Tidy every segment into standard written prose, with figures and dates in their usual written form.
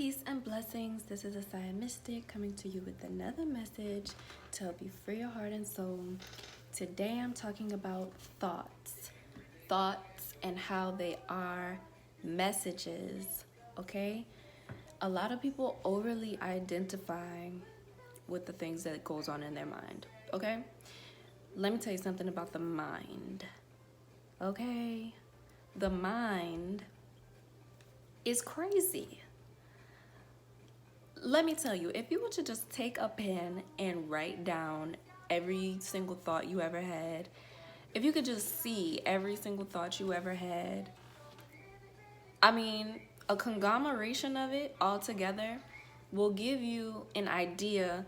Peace and blessings. This is Esaia Mystic coming to you with another message to help you free your heart and soul. Today I'm talking about thoughts and how they are messages, okay? A lot of people overly identify with the things that goes on in their mind, okay? Let me tell you something about the mind, okay? The mind is crazy. Let me tell you, if you were to just take a pen and write down every single thought you ever had, if you could just see every single thought you ever had, I mean, a conglomeration of it all together will give you an idea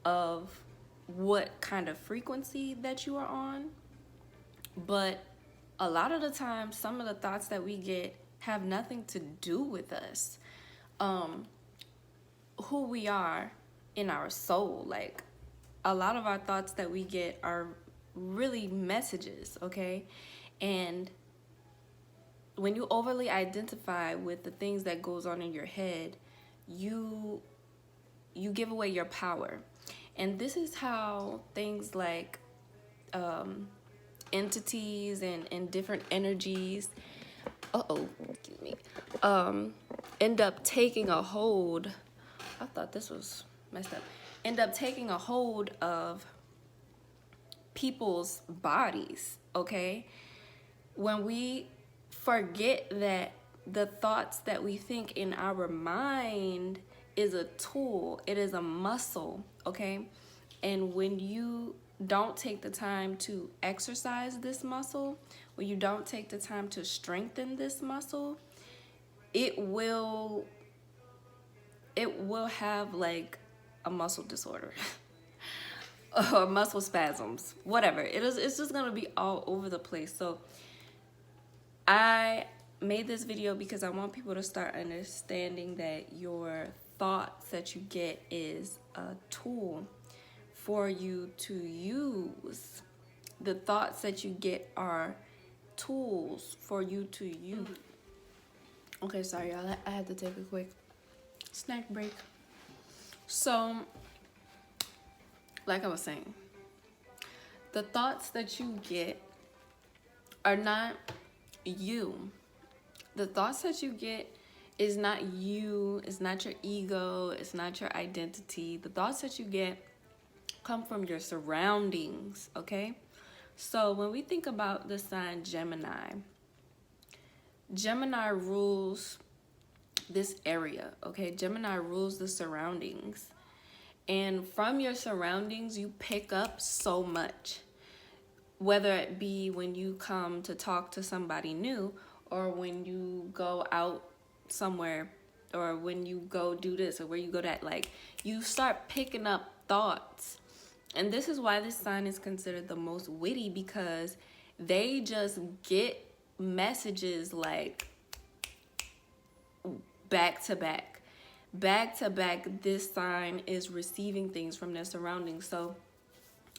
of what kind of frequency that you are on. But a lot of the time, some of the thoughts that we get have nothing to do with us. Who we are in our soul. Like, a lot of our thoughts that we get are really messages, okay? And when you overly identify with the things that goes on in your head, you give away your power. And this is how things like entities and different energies end up taking a hold. I thought this was messed up. End up taking a hold of people's bodies, okay? When we forget that the thoughts that we think in our mind is a tool, it is a muscle, okay? And when you don't take the time to exercise this muscle, when you don't take the time to strengthen this muscle, it will have like a muscle disorder or muscle spasms, whatever. It's just gonna be all over the place. So I made this video because I want people to start understanding that your thoughts that you get is a tool for you to use. The thoughts that you get are tools for you to use. Okay, sorry y'all, I had to take a quick snack break. So, like I was saying, the thoughts that you get are not you. The thoughts that you get is not you, it's not your ego, it's not your identity. The thoughts that you get come from your surroundings, okay? So when we think about the sign Gemini, Gemini rules this area, okay? Gemini rules the surroundings. And from your surroundings, you pick up so much. Whether it be when you come to talk to somebody new, or when you go out somewhere, or when you go do this, or where you go that, like, you start picking up thoughts. And this is why this sign is considered the most witty, because they just get messages like back to back. This sign is receiving things from their surroundings. So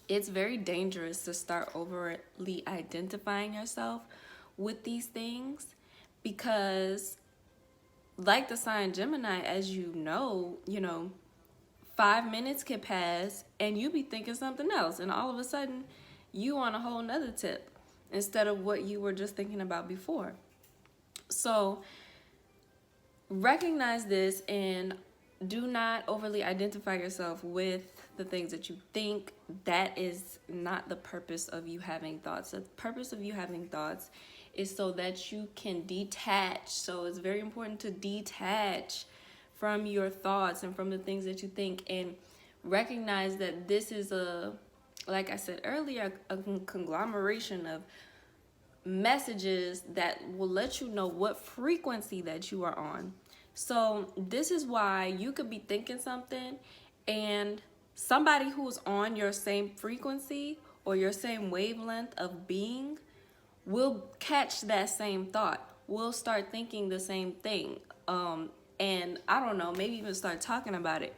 it's very dangerous to start overly identifying yourself with these things, because like the sign Gemini, as you know, 5 minutes can pass and you be thinking something else, and all of a sudden you on a whole nother tip instead of what you were just thinking about before. So recognize this and do not overly identify yourself with the things that you think. That is not the purpose of you having thoughts. The purpose of you having thoughts is so that you can detach. So it's very important to detach from your thoughts and from the things that you think, and recognize that this is like I said earlier, a conglomeration of messages that will let you know what frequency that you are on. So this is why you could be thinking something, and somebody who's on your same frequency or your same wavelength of being will catch that same thought, will start thinking the same thing, and I don't know, maybe even start talking about it.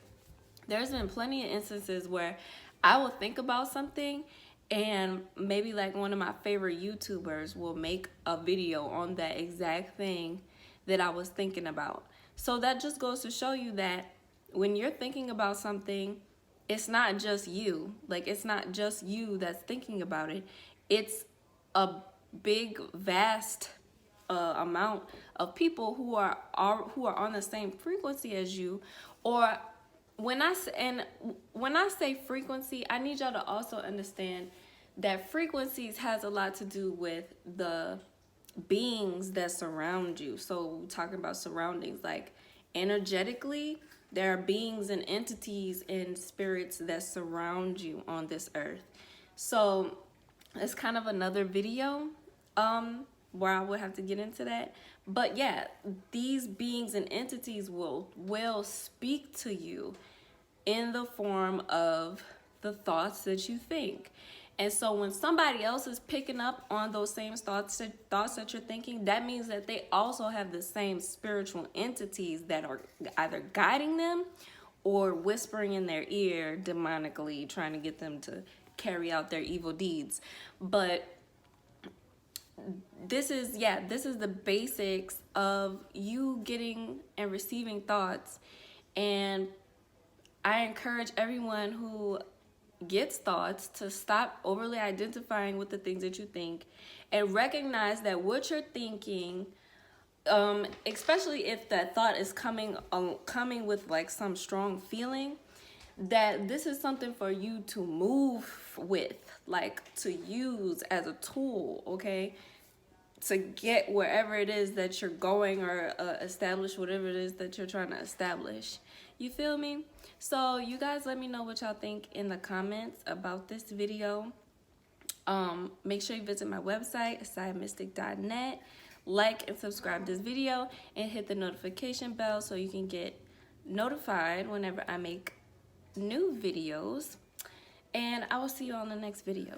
There's been plenty of instances where I will think about something, and maybe like one of my favorite YouTubers will make a video on that exact thing that I was thinking about. So that just goes to show you that when you're thinking about something, it's not just you. Like, it's not just you that's thinking about it. It's a big, vast amount of people who are on the same frequency as you. Or when I say frequency, I need y'all to also understand that frequencies has a lot to do with the beings that surround you. So we're talking about surroundings, like energetically, there are beings and entities and spirits that surround you on this earth. So it's kind of another video where I would have to get into that. But yeah, these beings and entities will speak to you in the form of the thoughts that you think. And so when somebody else is picking up on those same thoughts that you're thinking, that means that they also have the same spiritual entities that are either guiding them or whispering in their ear demonically, trying to get them to carry out their evil deeds. But this is the basics of you getting and receiving thoughts. And I encourage everyone who gets thoughts to stop overly identifying with the things that you think and recognize that what you're thinking, especially if that thought is coming with like some strong feeling, that this is something for you to move with, like to use as a tool, okay? To get wherever it is that you're going, or establish whatever it is that you're trying to establish. You feel me? So you guys let me know what y'all think in the comments about this video. Make sure you visit my website, EsaiaMystic.net. Like and subscribe this video and hit the notification bell so you can get notified whenever I make new videos. And I will see you on the next video.